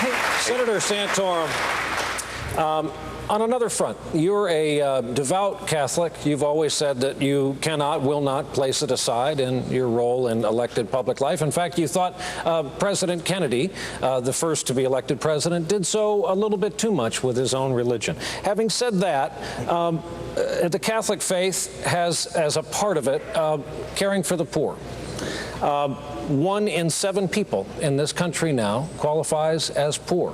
Hey, Senator Santorum, on another front, you're a devout Catholic. You've always said that you cannot, will not place it aside in your role in elected public life. In fact, you thought President Kennedy, the first to be elected president, did so a little bit too much with his own religion. Having said that, the Catholic faith has, as a part of it, caring for the poor. 1 in 7 people in this country now qualifies as poor.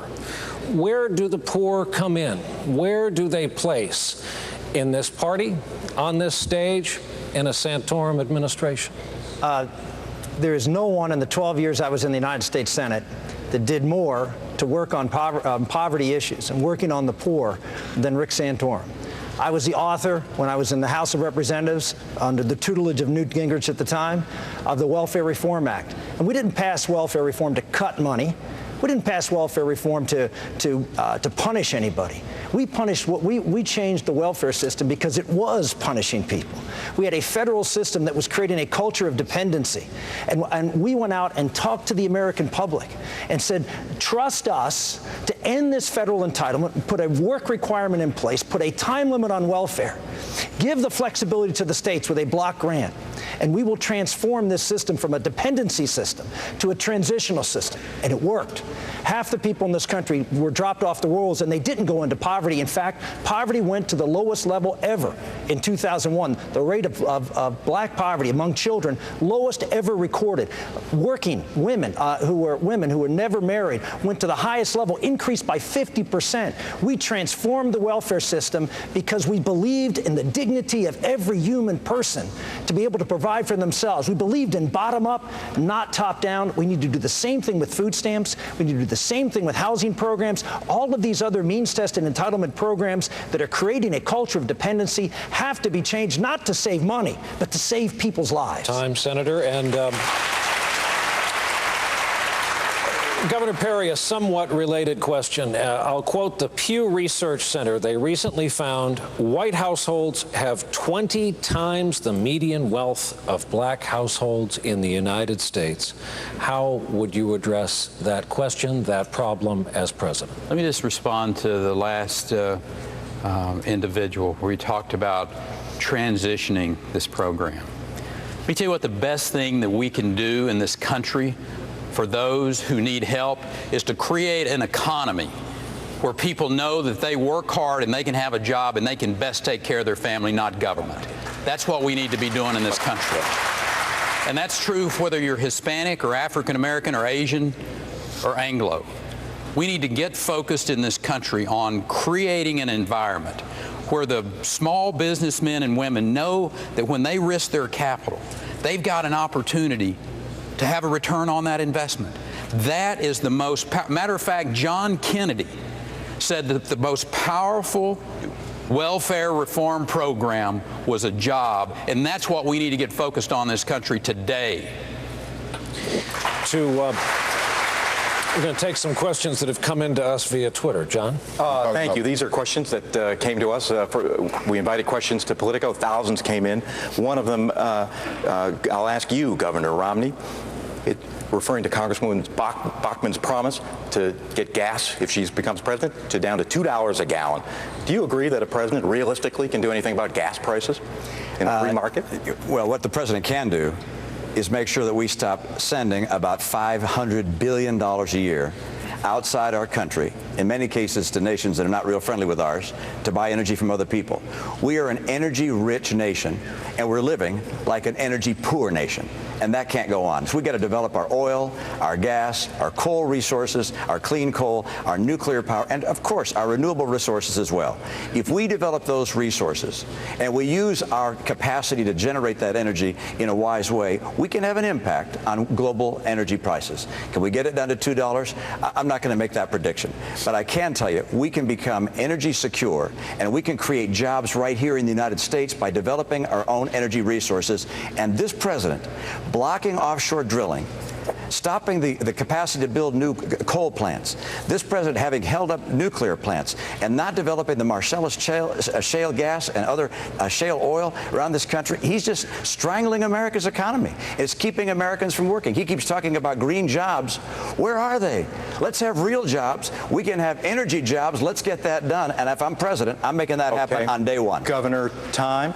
Where do the poor come in? Where do they place in this party, on this stage, in a Santorum administration? There is no one in the 12 years I was in the United States Senate that did more to work on poverty issues and working on the poor than Rick Santorum. I was the author, when I was in the House of Representatives, under the tutelage of Newt Gingrich at the time, of the Welfare Reform Act. And we didn't pass welfare reform to cut money. We didn't pass welfare reform to punish anybody. We changed the welfare system because it was punishing people. We had a federal system that was creating a culture of dependency. And we went out and talked to the American public and said, trust us to end this federal entitlement, put a work requirement in place, put a time limit on welfare, give the flexibility to the states with a block grant, and we will transform this system from a dependency system to a transitional system. And it worked. Half the people in this country were dropped off the rolls, and they didn't go into poverty. In fact, poverty went to the lowest level ever in 2001. The rate of black poverty among children, lowest ever recorded. Working women who were never married went to the highest level, increased by 50%. We transformed the welfare system because we believed in the dignity of every human person to be able to provide for themselves. We believed in bottom up, not top down. We need to do the same thing with food stamps. We need to do the same thing with housing programs. All of these other means test and entitlement programs that are creating a culture of dependency have to be changed, not to save money, but to save people's lives. Time, Senator. And Governor Perry, a somewhat related question. I'll quote the Pew Research Center. They recently found white households have 20 times the median wealth of black households in the United States. How would you address that question, that problem, as president? Let me just respond to the last individual where he talked about transitioning this program. Let me tell you what the best thing that we can do in this country for those who need help is to create an economy where people know that they work hard and they can have a job and they can best take care of their family, not government. That's what we need to be doing in this country. And that's true whether you're Hispanic or African American or Asian or Anglo. We need to get focused in this country on creating an environment where the small businessmen and women know that when they risk their capital, they've got an opportunity to have a return on that investment. That is the most matter of fact, John Kennedy said that the most powerful welfare reform program was a job, and that's what we need to get focused on in this country today. We're going to take some questions that have come into us via Twitter. John? Thank you. These are questions that came to us. We invited questions to Politico. Thousands came in. One of them, I'll ask you, Governor Romney, referring to Congresswoman Bachmann's promise to get gas, if she becomes president, to down to $2 a gallon. Do you agree that a president realistically can do anything about gas prices in the free market? Well, what the president can do is make sure that we stop sending about $500 billion a year outside our country, in many cases to nations that are not real friendly with ours, to buy energy from other people. We are an energy-rich nation, and we're living like an energy-poor nation, and that can't go on. So we've got to develop our oil, our gas, our coal resources, our clean coal, our nuclear power, and of course our renewable resources as well. If we develop those resources and we use our capacity to generate that energy in a wise way, we can have an impact on global energy prices. Can we get it down to $2? I'm not going to make that prediction, but I can tell you we can become energy secure, and we can create jobs right here in the United States by developing our own energy resources. And this president blocking offshore drilling stopping the capacity to build new coal plants. This president having held up nuclear plants and not developing the Marcellus shale gas and other shale oil around this country. He's just strangling America's economy. It's keeping Americans from working. He keeps talking about green jobs. Where are they? Let's have real jobs. We can have energy jobs. Let's get that done. And if I'm president, I'm making that happen on day one. Governor, time.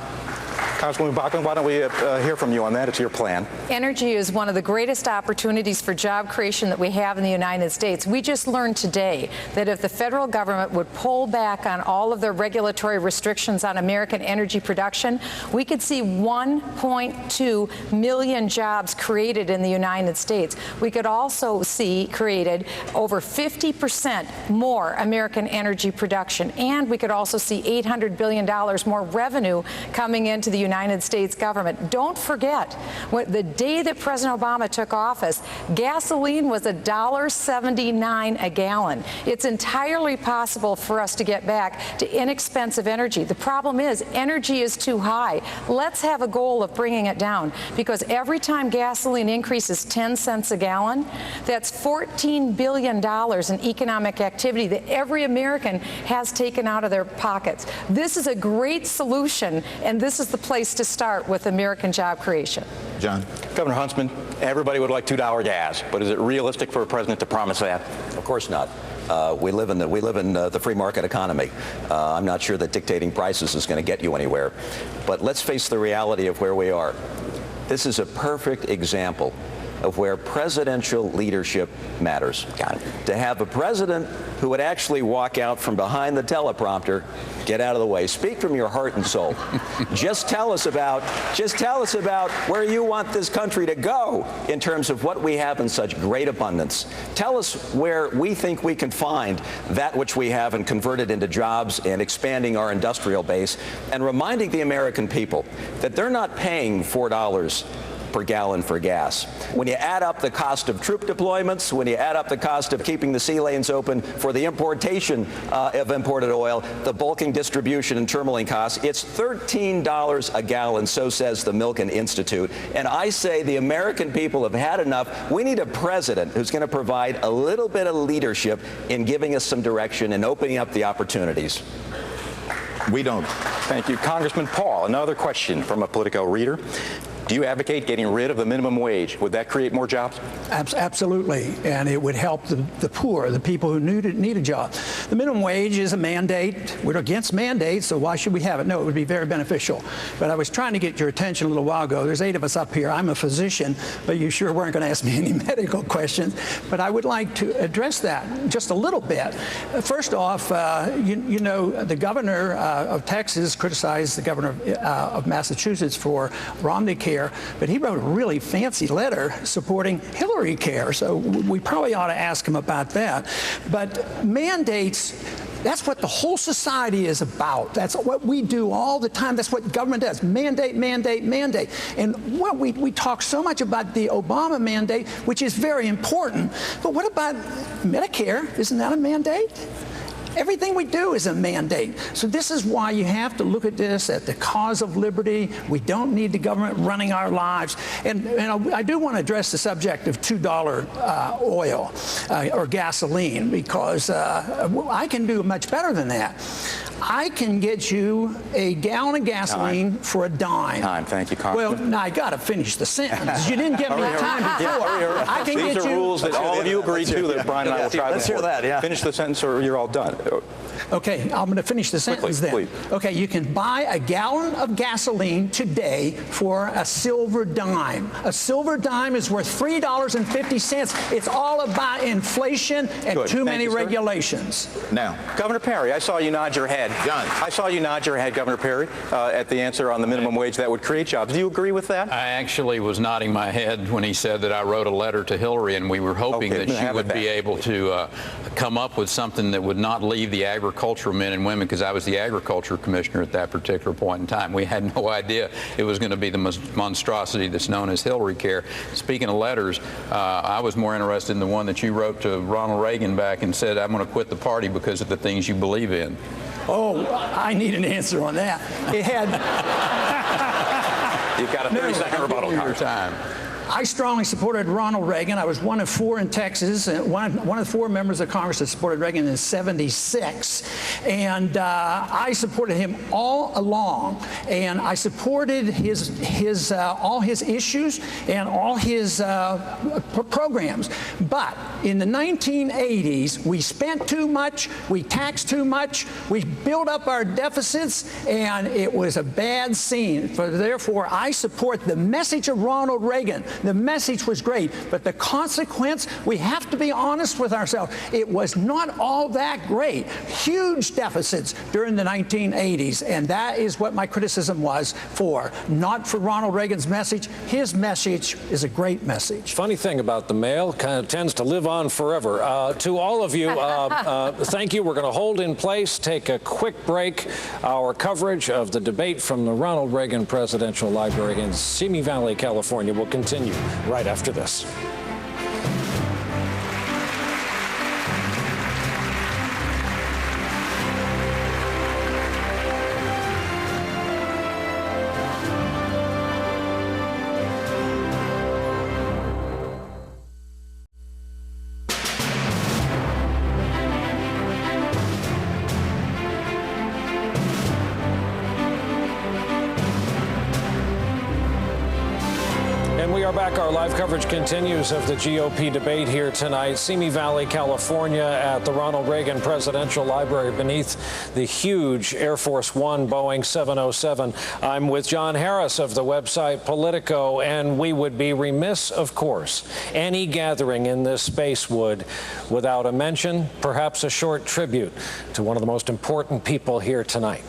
Congresswoman Bachmann, why don't we hear from you on that? It's your plan. Energy is one of the greatest opportunities for job creation that we have in the United States. We just learned today that if the federal government would pull back on all of their regulatory restrictions on American energy production, we could see 1.2 million jobs created in the United States. We could also see created over 50% more American energy production, and we could also see $800 billion more revenue coming into the United States government. Don't forget, the day that President Obama took office, gasoline was $1.79 a gallon. It's entirely possible for us to get back to inexpensive energy. The problem is energy is too high. Let's have a goal of bringing it down, because every time gasoline increases 10 cents a gallon, that's $14 billion in economic activity that every American has taken out of their pockets. This is a great solution, and this is the place to start with American job creation. John. Governor Huntsman, everybody would like $2 gas, but is it realistic for a president to promise that? Of course not. We live in the free market economy. I'm not sure that dictating prices is going to get you anywhere. But let's face the reality of where we are. This is a perfect example of where presidential leadership matters. To have a president who would actually walk out from behind the teleprompter, get out of the way, speak from your heart and soul. Just tell us about where you want this country to go in terms of what we have in such great abundance. Tell us where we think we can find that which we have and convert it into jobs and expanding our industrial base, and reminding the American people that they're not paying $4 per gallon for gas. When you add up the cost of troop deployments, when you add up the cost of keeping the sea lanes open for the importation of imported oil, the bulking, distribution, and terminaling costs, it's $13 a gallon, so says the Milken Institute. And I say the American people have had enough. We need a president who's going to provide a little bit of leadership in giving us some direction and opening up the opportunities. We don't. Thank you. Congressman Paul, another question from a Politico reader. Do you advocate getting rid of the minimum wage? Would that create more jobs? Absolutely, and it would help the poor, the people who need a job. The minimum wage is a mandate. We're against mandates, so why should we have it? No, it would be very beneficial. But I was trying to get your attention a little while ago. There's 8 of us up here. I'm a physician, but you sure weren't going to ask me any medical questions. But I would like to address that just a little bit. First off, you know, the governor of Texas criticized the governor of Massachusetts for RomneyCare, but he wrote a really fancy letter supporting Hillary Care, so we probably ought to ask him about that. But mandates, that's what the whole society is about. That's what we do all the time. That's what government does. Mandate, mandate, mandate. And what we talk so much about the Obama mandate, which is very important, but what about Medicare? Isn't that a mandate? Everything we do is a mandate. So this is why you have to look at this at the cause of liberty. We don't need the government running our lives. And I do want to address the subject of $2 oil or gasoline, because I can do much better than that. I can get you a gallon of gasoline for a dime. Time. Thank you, Congressman. Well, now I got to finish the sentence. You didn't give me time before. I can These get are you rules that all of you agreed to that Brian and I will try Let's hear that, yeah. Finish the sentence or you're all done. Okay, I'm going to finish the sentence then. Please. Okay, you can buy a gallon of gasoline today for a silver dime. A silver dime is worth $3.50. It's all about inflation and Good. too Thank many you, sir. regulations. Now, Governor Perry, I saw you nod your head. John. I saw you nod your head, Governor Perry, at the answer on the minimum wage that would create jobs. Do you agree with that? I actually was nodding my head when he said that I wrote a letter to Hillary, and we were hoping Okay, that she have would it be back. able to come up with something that would not leave the agricultural men and women, because I was the agriculture commissioner at that particular point in time. We had no idea it was going to be the monstrosity that's known as Hillary Care. Speaking of letters, I was more interested in the one that you wrote to Ronald Reagan back and said, I'm going to quit the party because of the things you believe in. Oh, I need an answer on that. It had... You've got a 30-second rebuttal, Your Congressman. time. I strongly supported Ronald Reagan. I was one of 4 in Texas, one of 4 members of Congress that supported Reagan in '76. And I supported him all along. And I supported all his issues and all his programs. But in the 1980s, we spent too much, we taxed too much, we built up our deficits, and it was a bad scene. Therefore, I support the message of Ronald Reagan. The message was great, but the consequence, we have to be honest with ourselves. It was not all that great. Huge deficits during the 1980s, and that is what my criticism was for. Not for Ronald Reagan's message. His message is a great message. Funny thing about the mail, kind of tends to live on forever. To all of you, thank you. We're going to hold in place, take a quick break. Our coverage of the debate from the Ronald Reagan Presidential Library in Simi Valley, California will continue right after this. Back. Our live coverage continues of the GOP debate here tonight. Simi Valley, California, at the Ronald Reagan Presidential Library beneath the huge Air Force One Boeing 707. I'm with John Harris of the website Politico, and we would be remiss, of course, any gathering in this space would, without a mention, perhaps a short tribute to one of the most important people here tonight.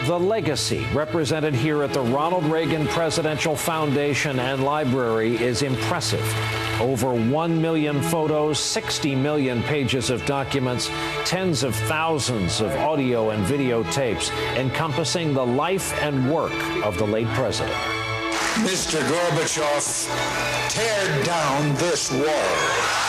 The legacy represented here at the Ronald Reagan Presidential Foundation and Library is impressive. Over 1 million photos, 60 million pages of documents, tens of thousands of audio and video tapes encompassing the life and work of the late president. Mr. Gorbachev, tear down this wall.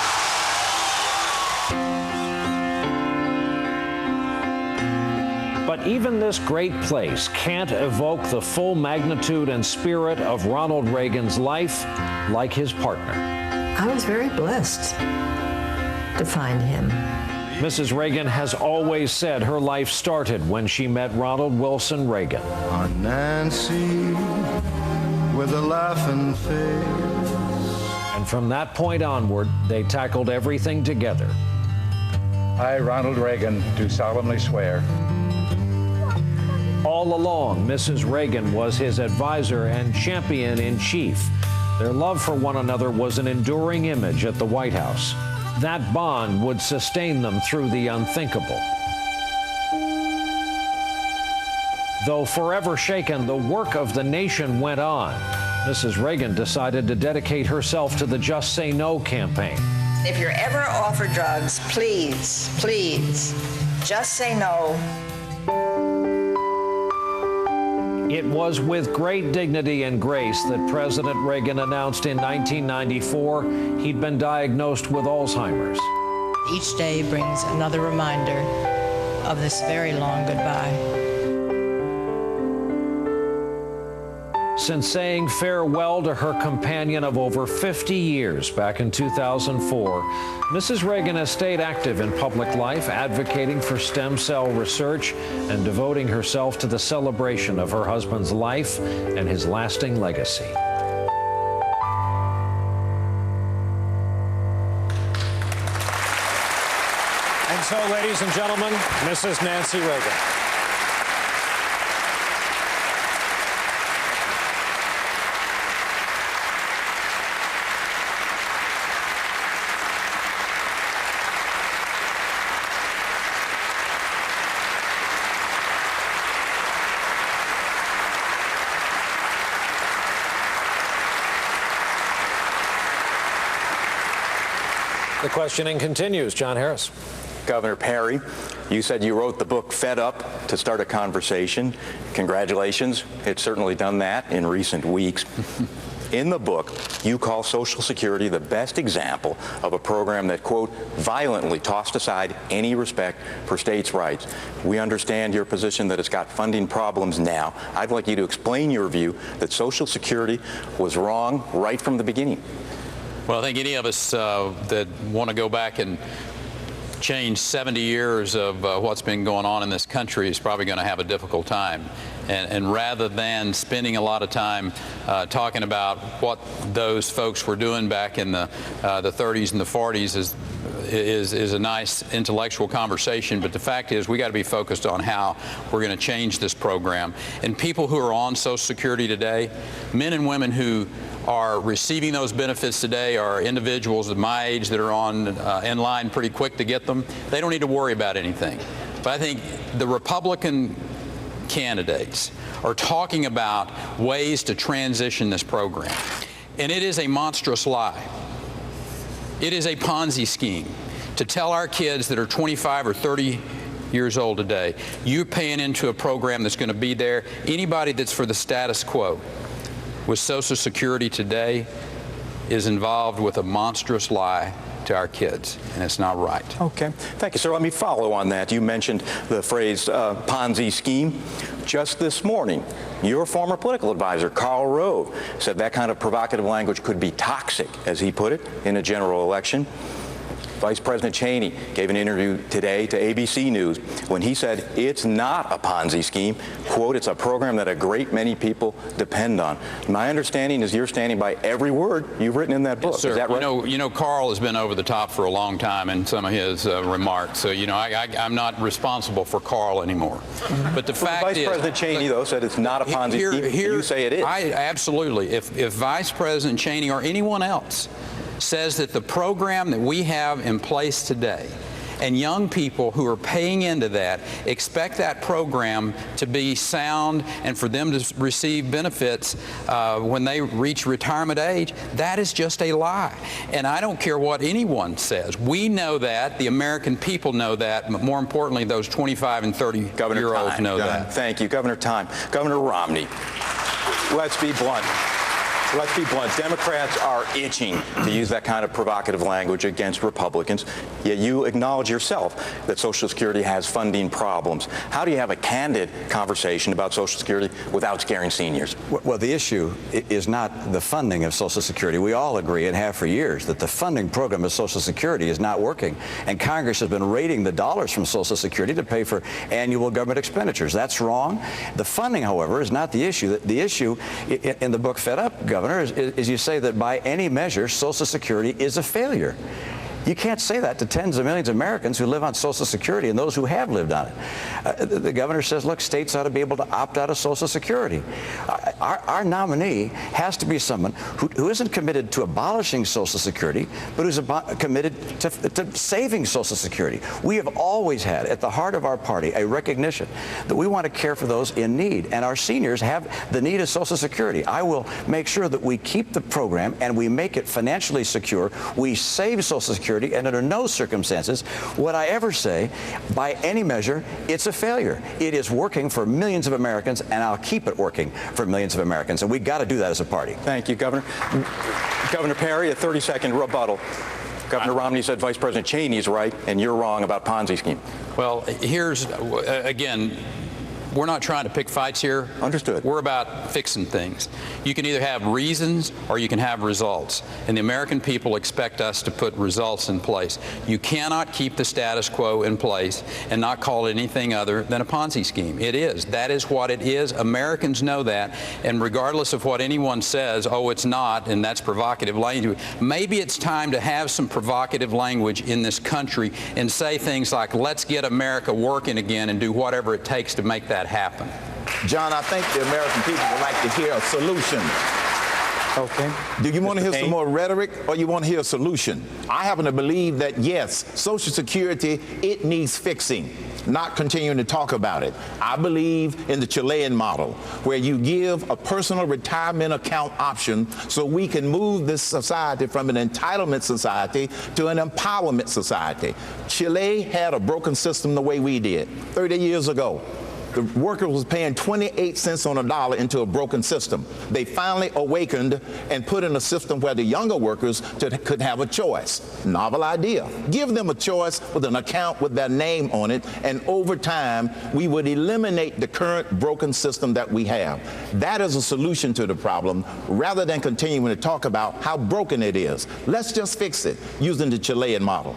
But even this great place can't evoke the full magnitude and spirit of Ronald Reagan's life like his partner. I was very blessed to find him. Mrs. Reagan has always said her life started when she met Ronald Wilson Reagan. On Nancy with a laughing face. And from that point onward, they tackled everything together. I, Ronald Reagan, do solemnly swear. All along, Mrs. Reagan was his advisor and champion-in-chief. Their love for one another was an enduring image at the White House. That bond would sustain them through the unthinkable. Though forever shaken, the work of the nation went on. Mrs. Reagan decided to dedicate herself to the Just Say No campaign. If you're ever offered drugs, please, please, just say no. It was with great dignity and grace that President Reagan announced in 1994 he'd been diagnosed with Alzheimer's. Each day brings another reminder of this very long goodbye. Since saying farewell to her companion of over 50 years back in 2004, Mrs. Reagan has stayed active in public life, advocating for stem cell research and devoting herself to the celebration of her husband's life and his lasting legacy. And so, ladies and gentlemen, Mrs. Nancy Reagan. The questioning continues. John Harris. Governor Perry, you said you wrote the book Fed Up to start a conversation. Congratulations. It's certainly done that in recent weeks. In the book, you call Social Security the best example of a program that, quote, violently tossed aside any respect for states' rights. We understand your position that it's got funding problems now. I'd like you to explain your view that Social Security was wrong right from the beginning. Well, I think any of us that want to go back and change 70 years of what's been going on in this country is probably going to have a difficult time. And rather than spending a lot of time talking about what those folks were doing back in the 30s and the 40s is a nice intellectual conversation, but the fact is we got to be focused on how we're going to change this program. And people who are on Social Security today, men and women who are receiving those benefits today are individuals of my age that are on in line pretty quick to get them. They don't need to worry about anything. But I think the Republican candidates are talking about ways to transition this program. And it is a monstrous lie. It is a Ponzi scheme to tell our kids that are 25 or 30 years old today, you're paying into a program that's going to be there. Anybody that's for the status quo with Social Security today is involved with a monstrous lie to our kids, and it's not right. Okay. Thank you, sir. Let me follow on that. You mentioned the phrase Ponzi scheme. Just this morning, your former political advisor, Karl Rove, said that kind of provocative language could be toxic, as he put it, in a general election. Vice President Cheney gave an interview today to ABC News when he said it's not a Ponzi scheme. Quote, it's a program that a great many people depend on. My understanding is you're standing by every word you've written in that book. Yes, sir. Is that right? You know, Carl has been over the top for a long time in some of his remarks. So, you know, I'm not responsible for Carl anymore. But the fact is, Vice President Cheney, though, said it's not a Ponzi scheme. You say it is. Absolutely. If Vice President Cheney or anyone else says that the program that we have in place today and young people who are paying into that expect that program to be sound and for them to receive benefits when they reach retirement age, that is just a lie. And I don't care what anyone says. We know that. The American people know that. But more importantly, those 25 and 30-year-olds know that. Thank you. Governor Time. Governor Romney, let's be blunt. Let's be blunt. Democrats are itching to use that kind of provocative language against Republicans, yet you acknowledge yourself that Social Security has funding problems. How do you have a candid conversation about Social Security without scaring seniors? Well, the issue is not the funding of Social Security. We all agree and have for years that the funding program of Social Security is not working, and Congress has been raiding the dollars from Social Security to pay for annual government expenditures. That's wrong. The funding, however, is not the issue. The issue in the book Fed Up, Governor, is you say that by any measure, Social Security is a failure. You can't say that to tens of millions of Americans who live on Social Security and those who have lived on it. The governor says, look, states ought to be able to opt out of Social Security. Our nominee has to be someone who isn't committed to abolishing Social Security, but who's committed to saving Social Security. We have always had at the heart of our party a recognition that we want to care for those in need, and our seniors have the need of Social Security. I will make sure that we keep the program and we make it financially secure. We save Social Security, and under no circumstances would I ever say, by any measure, it's a failure. It is working for millions of Americans, and I'll keep it working for millions of Americans, and we've got to do that as a party. Thank you, Governor. Governor Perry, a 30-second rebuttal. Governor Romney said Vice President Cheney is right, and you're wrong about Ponzi scheme. Well, here's, again, we're not trying to pick fights here. Understood. We're about fixing things. You can either have reasons or you can have results. And the American people expect us to put results in place. You cannot keep the status quo in place and not call it anything other than a Ponzi scheme. It is. That is what it is. Americans know that. And regardless of what anyone says, oh, it's not, and that's provocative language, maybe it's time to have some provocative language in this country and say things like, let's get America working again and do whatever it takes to make that happen. John, I think the American people would like to hear a solution. Okay. Do you want to hear some more rhetoric, or you want to hear a solution? I happen to believe that, yes, Social Security, it needs fixing, not continuing to talk about it. I believe in the Chilean model, where you give a personal retirement account option so we can move this society from an entitlement society to an empowerment society. Chile had a broken system the way we did 30 years ago. The worker was paying 28 cents on a dollar into a broken system. They finally awakened and put in a system where the younger workers could have a choice. Novel idea. Give them a choice with an account with their name on it, and over time, we would eliminate the current broken system that we have. That is a solution to the problem, rather than continuing to talk about how broken it is. Let's just fix it using the Chilean model.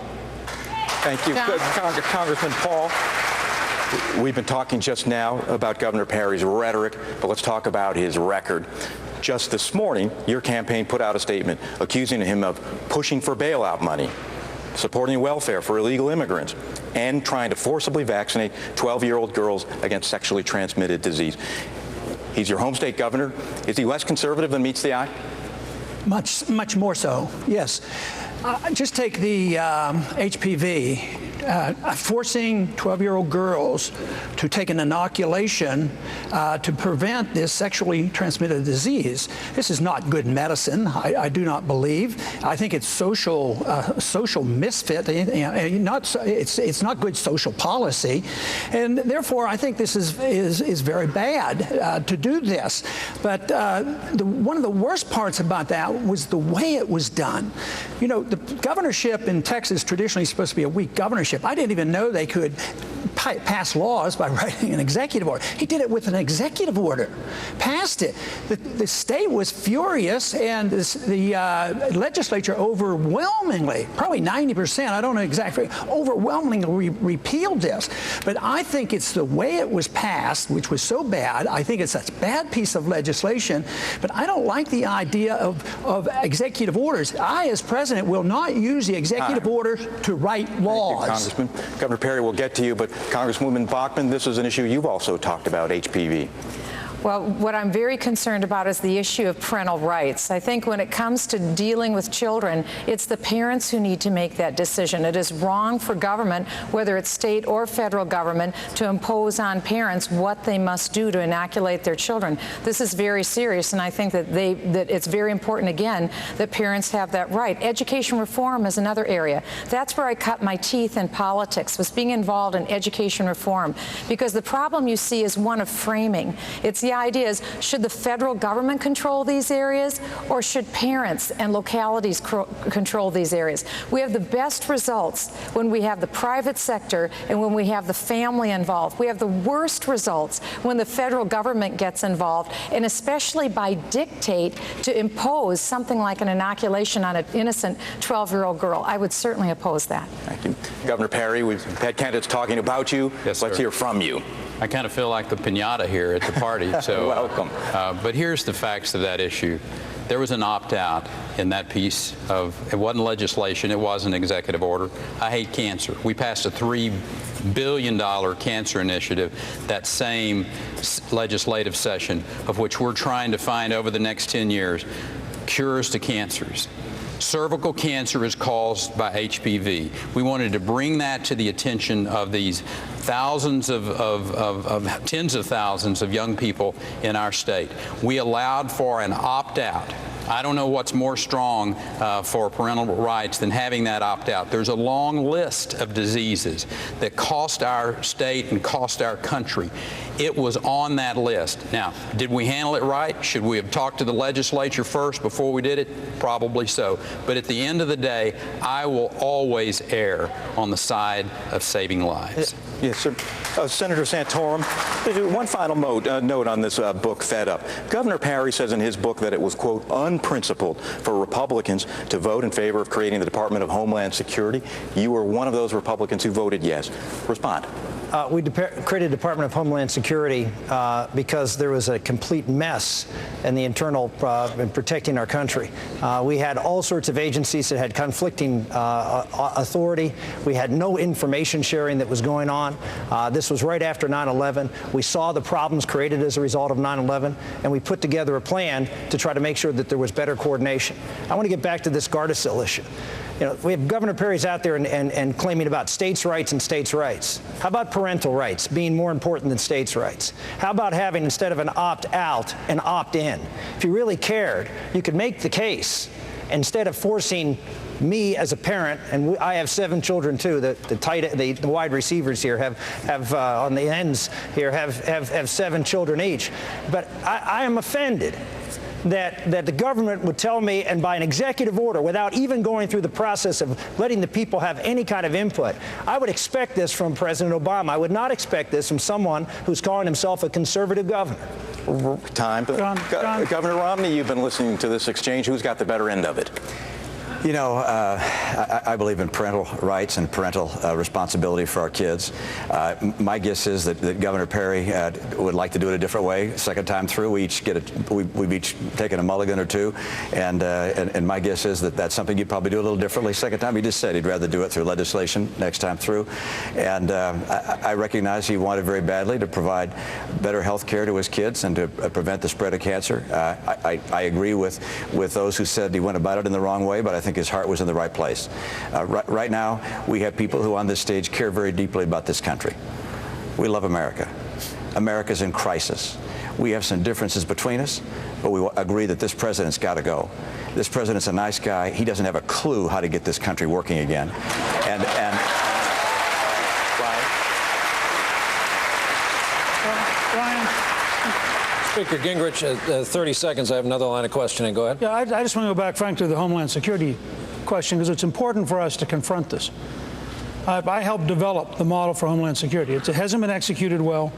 Thank you. Congressman Paul. We've been talking just now about Governor Perry's rhetoric, but let's talk about his record. Just this morning, your campaign put out a statement accusing him of pushing for bailout money, supporting welfare for illegal immigrants, and trying to forcibly vaccinate 12-year-old girls against sexually transmitted disease. He's your home state governor. Is he less conservative than meets the eye? Much more so, yes. Just take the HPV. Forcing 12-year-old girls to take an inoculation to prevent this sexually transmitted disease. This is not good medicine, I do not believe. I think it's social misfit. It's not good social policy, and therefore I think this is very bad to do this. But one of the worst parts about that was the way it was done. You know, the governorship in Texas traditionally is supposed to be a weak governorship. I didn't even know they could pass laws by writing an executive order. He did it with an executive order, passed it. The state was furious, and the legislature overwhelmingly, probably 90%, I don't know exactly, overwhelmingly repealed this. But I think it's the way it was passed, which was so bad. I think it's a bad piece of legislation, but I don't like the idea of executive orders. I, as president, will not use the executive order to write laws. Thank you, Congressman. Governor Perry, we'll get to you, but Congresswoman Bachmann, this is an issue you've also talked about, HPV. Well, what I'm very concerned about is the issue of parental rights. I think when it comes to dealing with children, it's the parents who need to make that decision. It is wrong for government, whether it's state or federal government, to impose on parents what they must do to inoculate their children. This is very serious, and I think that it's very important, again, that parents have that right. Education reform is another area. That's where I cut my teeth in politics, was being involved in education reform, because the problem you see is one of framing. It's the idea is, should the federal government control these areas, or should parents and localities control these areas? We have the best results when we have the private sector and when we have the family involved. We have the worst results when the federal government gets involved, and especially by dictate to impose something like an inoculation on an innocent 12-year-old girl. I would certainly oppose that. Thank you. Governor Perry, we've had candidates talking about you. Yes, Let's hear from you. I kind of feel like the piñata here at the party. So, welcome. But here's the facts of that issue. There was an opt-out in that piece of, it wasn't legislation, it was an executive order. I hate cancer. We passed a $3 billion cancer initiative that same legislative session, of which we're trying to find over the next 10 years cures to cancers. Cervical cancer is caused by HPV. We wanted to bring that to the attention of these thousands tens of thousands of young people in our state. We allowed for an opt-out. I don't know what's more strong for parental rights than having that opt-out. There's a long list of diseases that cost our state and cost our country. It was on that list. Now, did we handle it right? Should we have talked to the legislature first before we did it? Probably so. But at the end of the day, I will always err on the side of saving lives. Yes, sir. Senator Santorum, one final note on this book, Fed Up. Governor Perry says in his book that it was, quote, unprincipled for Republicans to vote in favor of creating the Department of Homeland Security. You were one of those Republicans who voted yes. Respond. We created the Department of Homeland Security because there was a complete mess in the internal in protecting our country. We had all sorts of agencies that had conflicting authority. We had no information sharing that was going on. This was right after 9/11. We saw the problems created as a result of 9/11, and we put together a plan to try to make sure that there was better coordination. I want to get back to this Gardasil issue. You know, we have Governor Perry's out there and claiming about states' rights and states' rights. How about parental rights being more important than states' rights? How about having, instead of an opt-out, an opt-in? If you really cared, you could make the case instead of forcing me as a parent, and I have 7 children too. The wide receivers here have on the ends here have 7 children each. But I am offended that the government would tell me, and by an executive order, without even going through the process of letting the people have any kind of input. I would expect this from President Obama. I would not expect this from someone who's calling himself a conservative governor. Time. Governor Romney, you've been listening to this exchange. Who's got the better end of it? You know, I believe in parental rights and parental responsibility for our kids. My guess is that Governor Perry would like to do it a different way. Second time through, we've each taken a mulligan or two, and my guess is that that's something you'd probably do a little differently. Second time, he just said he'd rather do it through legislation next time through, and I recognize he wanted very badly to provide better health care to his kids and to prevent the spread of cancer. I agree with those who said he went about it in the wrong way, but I think his heart was in the right place. Right now, we have people who on this stage care very deeply about this country. We love America. America's in crisis. We have some differences between us, but we agree that this president's got to go. This president's a nice guy. He doesn't have a clue how to get this country working again. And Speaker Gingrich, 30 seconds. I have another line of questioning. Go ahead. Yeah, I just want to go back, Frank, to the Homeland Security question, because it's important for us to confront this. I helped develop the model for Homeland Security. It hasn't been executed well.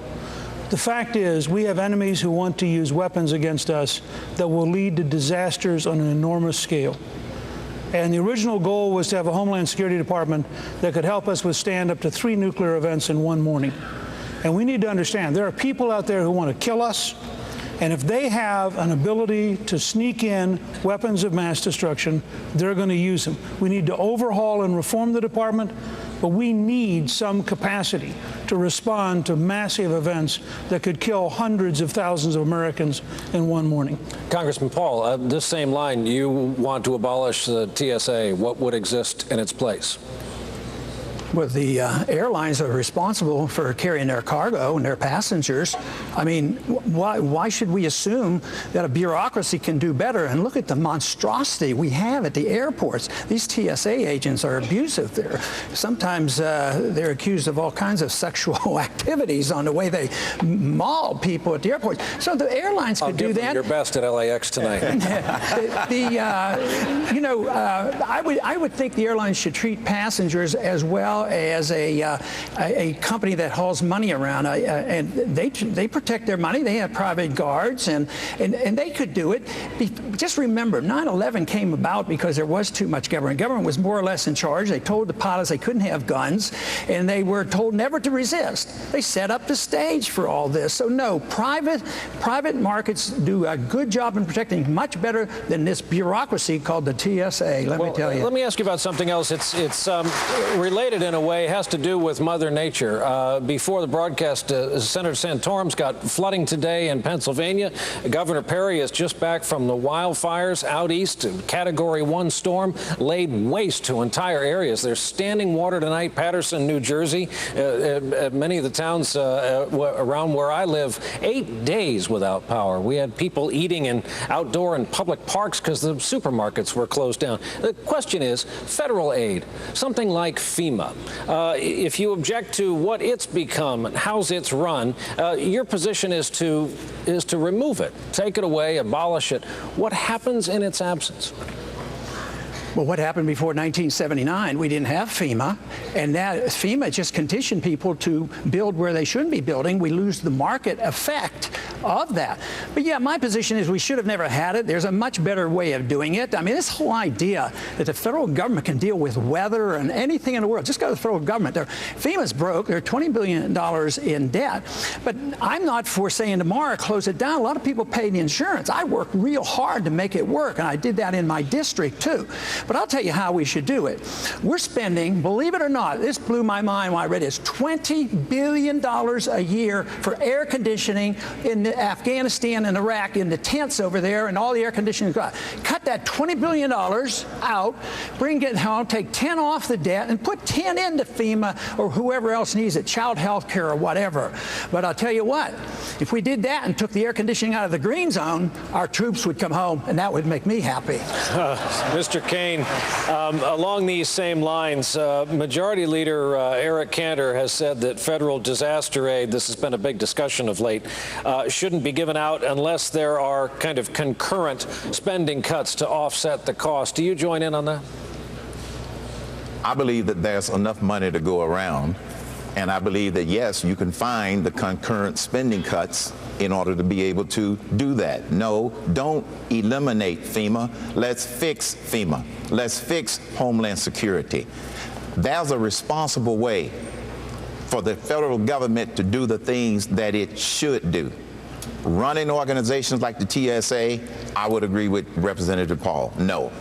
The fact is, we have enemies who want to use weapons against us that will lead to disasters on an enormous scale. And the original goal was to have a Homeland Security Department that could help us withstand up to 3 nuclear events in one morning. And we need to understand, there are people out there who want to kill us. And if they have an ability to sneak in weapons of mass destruction, they're going to use them. We need to overhaul and reform the department, but we need some capacity to respond to massive events that could kill hundreds of thousands of Americans in one morning. Congressman Paul, this same line, you want to abolish the TSA. What would exist in its place? Well, the airlines are responsible for carrying their cargo and their passengers. I mean, why should we assume that a bureaucracy can do better? And look at the monstrosity we have at the airports. These TSA agents are abusive. Sometimes they're accused of all kinds of sexual activities on the way they maul people at the airports. So the airlines could do that. I'll give them your best at LAX tonight. I would think the airlines should treat passengers as well as a company that hauls money around, and they protect their money. They have private guards, and they could do it. Just remember, 9/11 came about because there was too much government. Government was more or less in charge. They told the pilots they couldn't have guns, and they were told never to resist. They set up the stage for all this. So no, private markets do a good job in protecting, much better than this bureaucracy called the TSA. Let me tell you. Let me ask you about something else. It's related in a way, has to do with Mother Nature. Before the broadcast, Senator Santorum's got flooding today in Pennsylvania. Governor Perry is just back from the wildfires out east. Category 1 storm laid waste to entire areas. There's standing water tonight, Paterson, New Jersey. Many of the towns around where I live, 8 days without power. We had people eating in outdoor and public parks because the supermarkets were closed down. The question is, federal aid, something like FEMA. If you object to what it's become and how's it's run, your position is to remove it, take it away, abolish it. What happens in its absence? Well, what happened before 1979? We didn't have FEMA, and that FEMA just conditioned people to build where they shouldn't be building. We lose the market effect of that. But yeah, my position is we should have never had it. There's a much better way of doing it. I mean, this whole idea that the federal government can deal with weather and anything in the world, just go to the federal government. FEMA's broke. They're $20 billion in debt. But I'm not for saying tomorrow, close it down. A lot of people pay the insurance. I worked real hard to make it work, and I did that in my district, too. But I'll tell you how we should do it. We're spending, believe it or not, this blew my mind when I read this, $20 billion a year for air conditioning in Afghanistan and Iraq, in the tents over there, and all the air conditioning. Cut that $20 billion out, bring it home, take 10 off the debt, and put 10 into FEMA or whoever else needs it, child health care or whatever. But I'll tell you what, if we did that and took the air conditioning out of the green zone, our troops would come home, and that would make me happy. Mr. Cain, along these same lines, Majority Leader Eric Cantor has said that federal disaster aid, this has been a big discussion of late, shouldn't be given out unless there are kind of concurrent spending cuts to offset the cost. Do you join in on that? I believe that there's enough money to go around, and I believe that, yes, you can find the concurrent spending cuts in order to be able to do that. No, don't eliminate FEMA. Let's fix FEMA. Let's fix Homeland Security. There's a responsible way for the federal government to do the things that it should do. Running organizations like the TSA, I would agree with Representative Paul. No.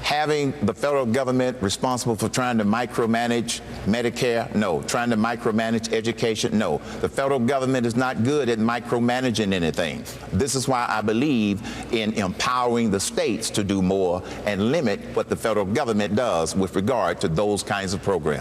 Having the federal government responsible for trying to micromanage Medicare? No. Trying to micromanage education? No. The federal government is not good at micromanaging anything. This is why I believe in empowering the states to do more and limit what the federal government does with regard to those kinds of programs.